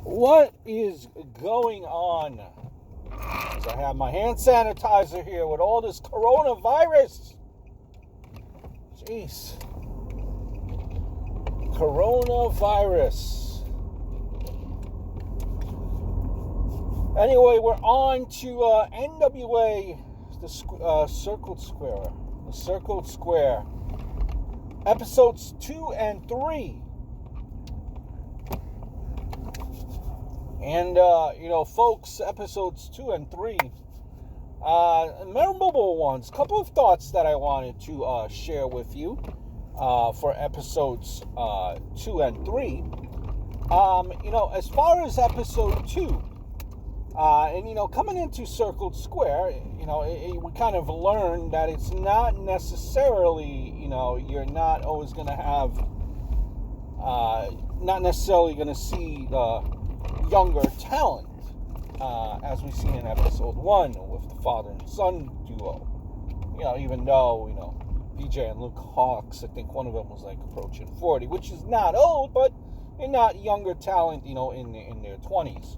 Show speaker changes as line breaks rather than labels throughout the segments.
What is going on? As I have my hand sanitizer here with all this coronavirus. Jeez. Coronavirus. Anyway, we're on to NWA, the Circled Square. Episodes 2 and 3. And, folks, episodes 2 and 3, memorable ones. Couple of thoughts that I wanted to share with you for episodes 2 and 3. As far as episode 2, coming into Circled Square, we kind of learned that it's not necessarily, you're not always going to have, not necessarily going to see the younger talent, as we see in episode 1 with the father and son duo. Even though, DJ and Luke Hawks, I think one of them was like approaching 40, which is not old, but they're not younger talent, in their 20s.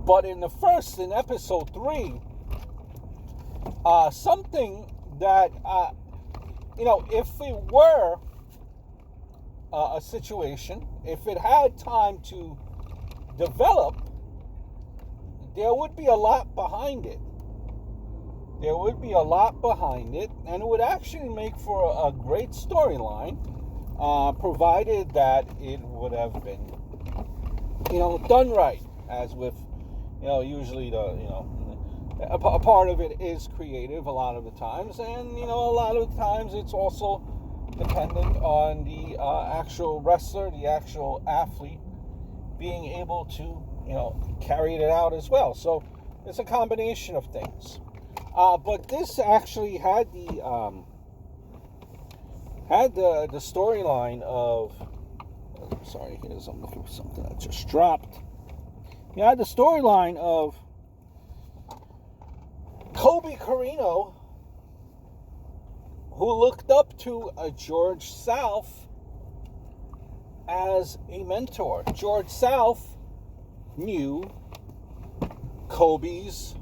But in episode 3, something that, if it were a situation, if it had time to develop, there would be a lot behind it. And it would actually make for a great storyline, provided that it would have been, done right, as with, usually a part of it is creative a lot of the times, and, a lot of the times it's also dependent on the actual wrestler, the actual athlete being able to, carry it out as well. So it's a combination of things. But this actually had the storyline of. Sorry, I'm looking for something that just dropped. You had the storyline of Colby Corino, who looked up to George South as a mentor. George South knew Colby's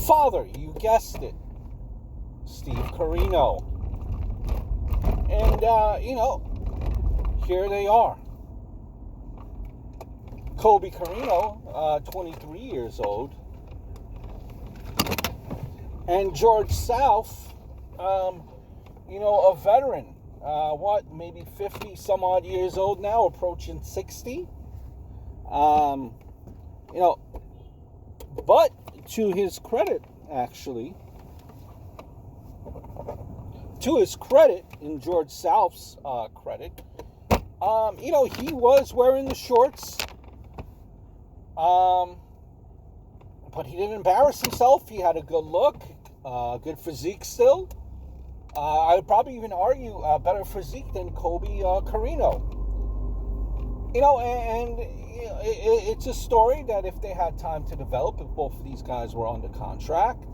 father, you guessed it, Steve Corino. And, here they are. Colby Corino, 23 years old, and George South, a veteran, maybe 50 some odd years old now, approaching 60. But to his credit, in George South's credit, he was wearing the shorts, but he didn't embarrass himself. He had a good look, good physique still. I would probably even argue better physique than Colby Corino. It's a story that if they had time to develop, if both of these guys were under contract,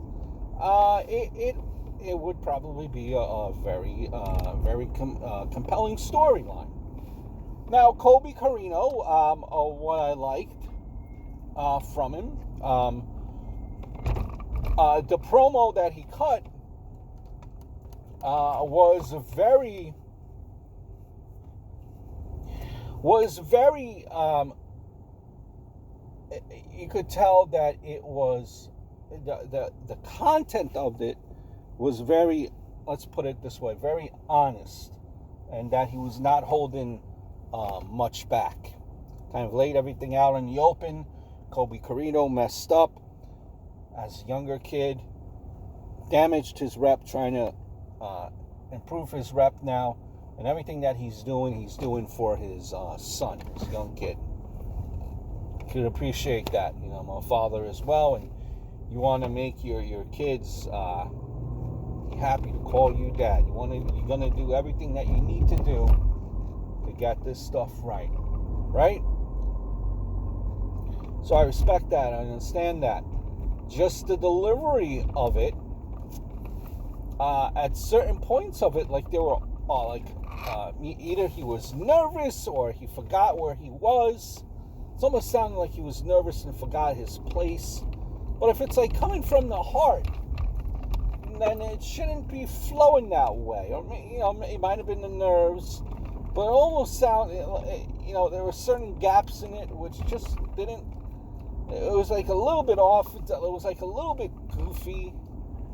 it would probably be a very compelling storyline. Now, Colby Corino, what I liked from him, the promo that he cut was very you could tell that it was the content of it was very, let's put it this way, very honest, and that he was not holding much back. Kind of laid everything out in the open. Colby Corino messed up as a younger kid, damaged his rep, trying to improve his rep now, and everything that he's doing for his son, his young kid. Could appreciate that. I'm a father as well, and you want to make your kids happy to call you dad. You're gonna do everything that you need to do to get this stuff right? So I respect that. I understand that. Just the delivery of it, at certain points of it, like there were either he was nervous or he forgot where he was. It's almost sounding like he was nervous and forgot his place. But if it's like coming from the heart, then it shouldn't be flowing that way. Or, it might have been the nerves, but it almost sounded, there were certain gaps in it which just didn't. It was like a little bit off. It was like a little bit goofy.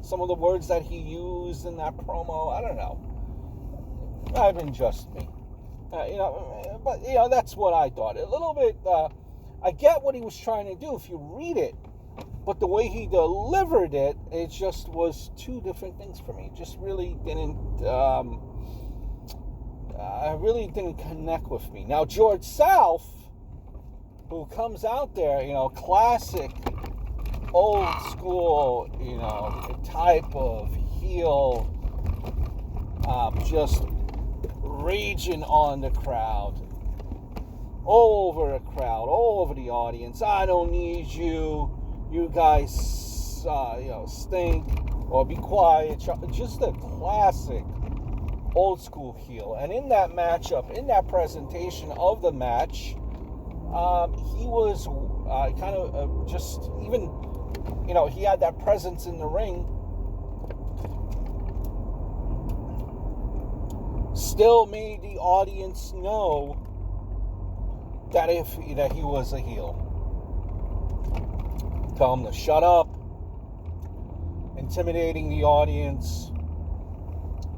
Some of the words that he used in that promo, I don't know. Might have been just me. But that's what I thought. A little bit, I get what he was trying to do if you read it, but the way he delivered it, it just was two different things for me. It just really didn't, really didn't connect with me. Now, George South, who comes out there, classic, old school, type of heel, just raging on the crowd, all over the crowd, all over the audience. I don't need you. You guys, stink, or be quiet. Just a classic old school heel. And in that matchup, in that presentation of the match, he was kind of just even, he had that presence in the ring. Still made the audience know that he was a heel. Tell him to shut up, intimidating the audience,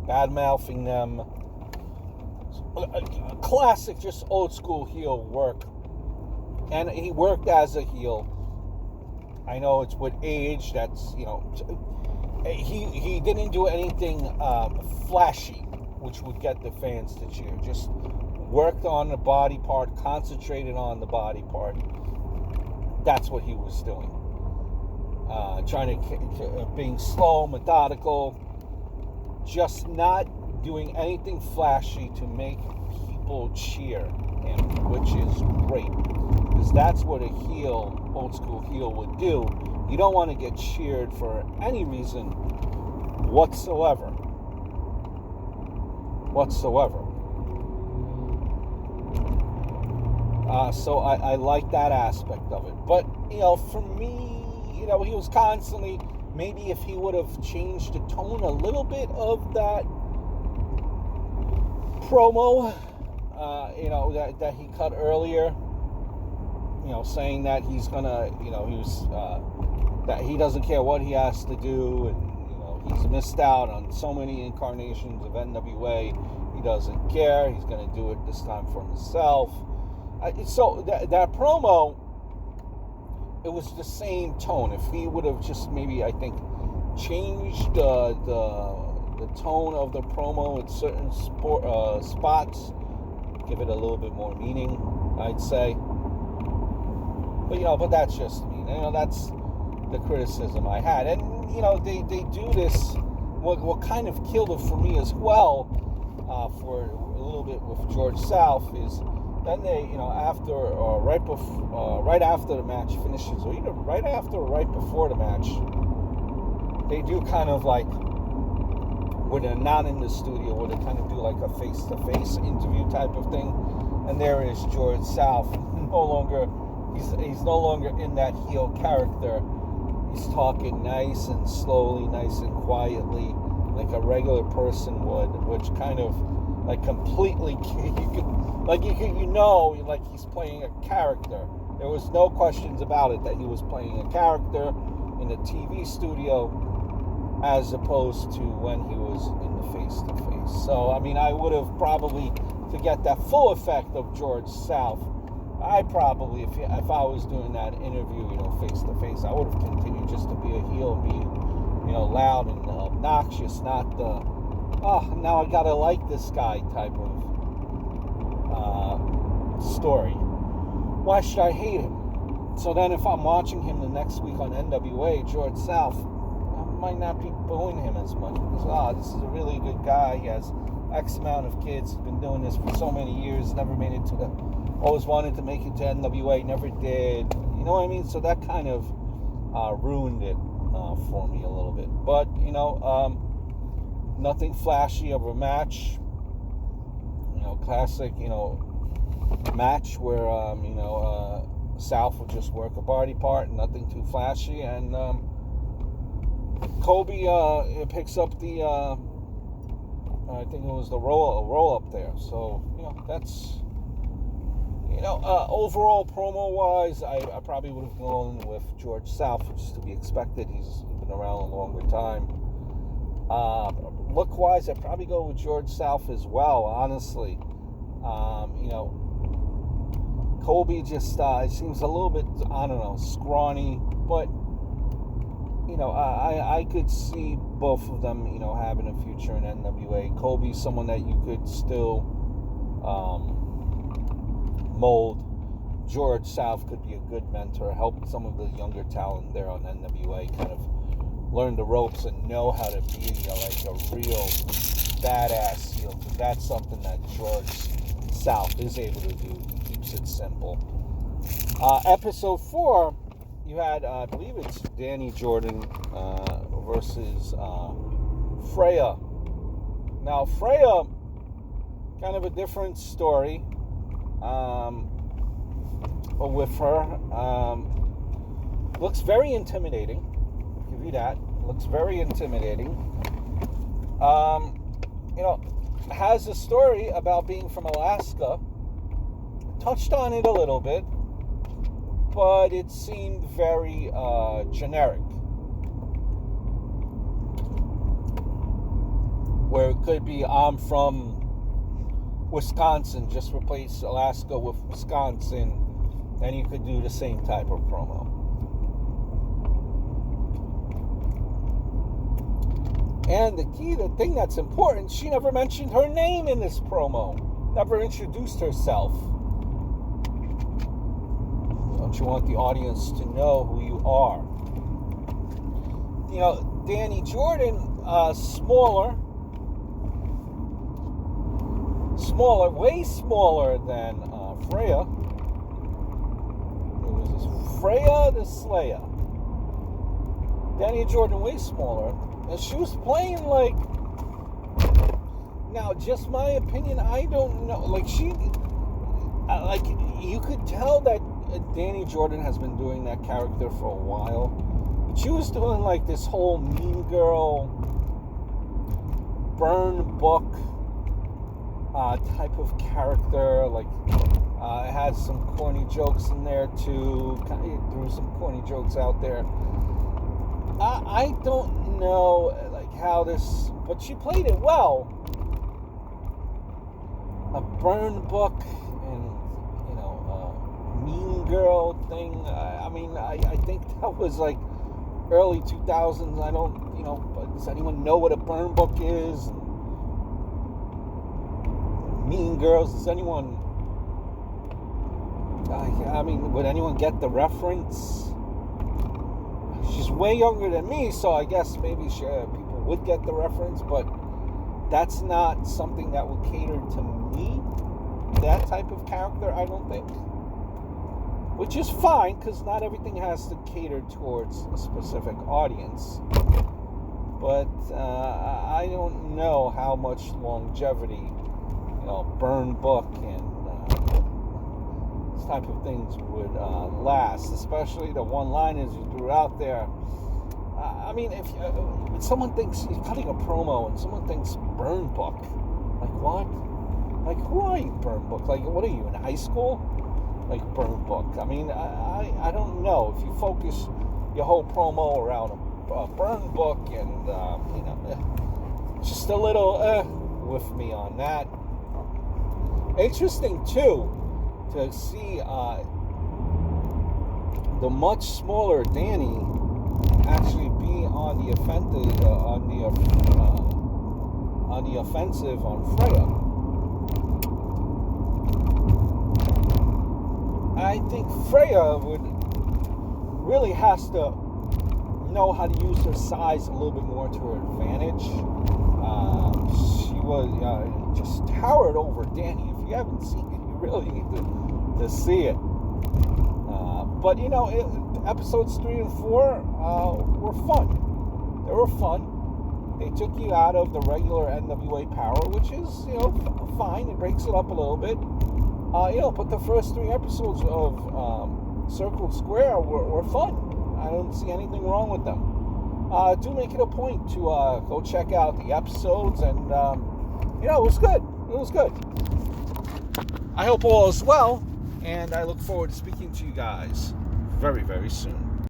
bad-mouthing them. A classic, just old school heel work. And he worked as a heel. I know it's with age, that's, he didn't do anything flashy, which would get the fans to cheer. Just worked on the body part, concentrated on the body part. That's what he was doing. Trying to being slow, methodical, just not doing anything flashy to make people cheer him, which is great. Because that's what a heel, old school heel, would do. You don't want to get cheered for any reason whatsoever. So I like that aspect of it. But, for me, he was constantly, maybe if he would have changed the tone a little bit of that promo, that he cut earlier, saying that he's gonna, that he doesn't care what he has to do, and, he's missed out on so many incarnations of NWA. He doesn't care. He's gonna do it this time for himself. So that promo, it was the same tone. If he would have just maybe, I think, changed the tone of the promo at certain spots, give it a little bit more meaning, I'd say. But that's just me. That's the criticism I had. And they do this. What kind of killed it for me as well, for a little bit with George South, is then they, after or right after the match finishes, or either right after or right before the match, they do kind of like, when they're not in the studio, where they kind of do like a face-to-face interview type of thing. And there is George South. He's no longer in that heel character. He's talking nice and slowly, nice and quietly, like a regular person would, which kind of like completely, like he's playing a character. There was no questions about it that he was playing a character in the TV studio, as opposed to when he was in the face-to-face. So, I would have probably, to get that full effect of George South, I probably, if I was doing that interview, face-to-face, I would have continued just to be a heel, be, loud and obnoxious, not the, now I gotta like this guy type of story. Why should I hate him? So then if I'm watching him the next week on NWA, George South, I might not be booing him as much, because, this is a really good guy. He has X amount of kids. He's been doing this for so many years, never made it to always wanted to make it to NWA, never did. You know what I mean? So that kind of ruined it for me a little bit. But, nothing flashy of a match. classic, match where, South would just work a body part, nothing too flashy, and Colby picks up the, I think it was the roll up there. So, that's, overall promo-wise, I probably would have gone with George South, which is to be expected. He's been around a longer time. Look-wise, I'd probably go with George South as well, honestly. Colby just seems a little bit, I don't know, scrawny, but, I could see both of them, having a future in NWA. Colby's someone that you could still mold. George South could be a good mentor, help some of the younger talent there on NWA kind of learn the ropes and know how to be like a real badass heel. Because that's something that George South is able to do. He keeps it simple. Episode 4, you had, I believe it's Dani Jordyn versus Fraya. Now, Fraya, kind of a different story with her. Looks very intimidating. I'll give you that. Looks very intimidating. Has a story about being from Alaska. Touched on it a little bit, but it seemed very generic. Where it could be, I'm from Wisconsin, just replace Alaska with Wisconsin, and you could do the same type of promo. And the thing that's important, she never mentioned her name in this promo. Never introduced herself. Don't you want the audience to know who you are? Dani Jordyn, smaller, way smaller than Fraya. Who was this? Fraya the Slaya. Dani Jordyn, way smaller. And she was playing like, now just my opinion, I don't know, like you could tell that Dani Jordyn has been doing that character for a while. But she was doing like this whole mean girl, burn book type of character. Like it had some corny jokes in there too. Kind of threw some corny jokes out there. I don't know like how this, but she played it well. A burn book and mean girl thing. I think that was like early 2000s. I don't, but does anyone know what a burn book is? Mean Girls. Does anyone? Would anyone get the reference? She's way younger than me, so I guess maybe people would get the reference, but that's not something that would cater to me. That type of character, I don't think. Which is fine, because not everything has to cater towards a specific audience. But I don't know how much longevity, burn book and this type of things would last, especially the one-liners you threw out there. If someone thinks he's cutting a promo and someone thinks burn book, like what? Like, who are you, burn book? Like, what are you, in high school? Like, burn book. I don't know. If you focus your whole promo around a burn book and, just a little with me on that. Interesting, too, to see the much smaller Dani actually be on the offensive on Fraya. I think Fraya really has to know how to use her size a little bit more to her advantage. She was just towered over Dani. If you haven't seen it, you really need to see it. But episodes 3 and 4 were fun. They were fun. They took you out of the regular NWA power, which is, fine. It breaks it up a little bit. But the first 3 episodes of Circled Square were fun. I don't see anything wrong with them. Do make it a point to go check out the episodes, and it was good. It was good. I hope all is well, and I look forward to speaking to you guys very, very soon.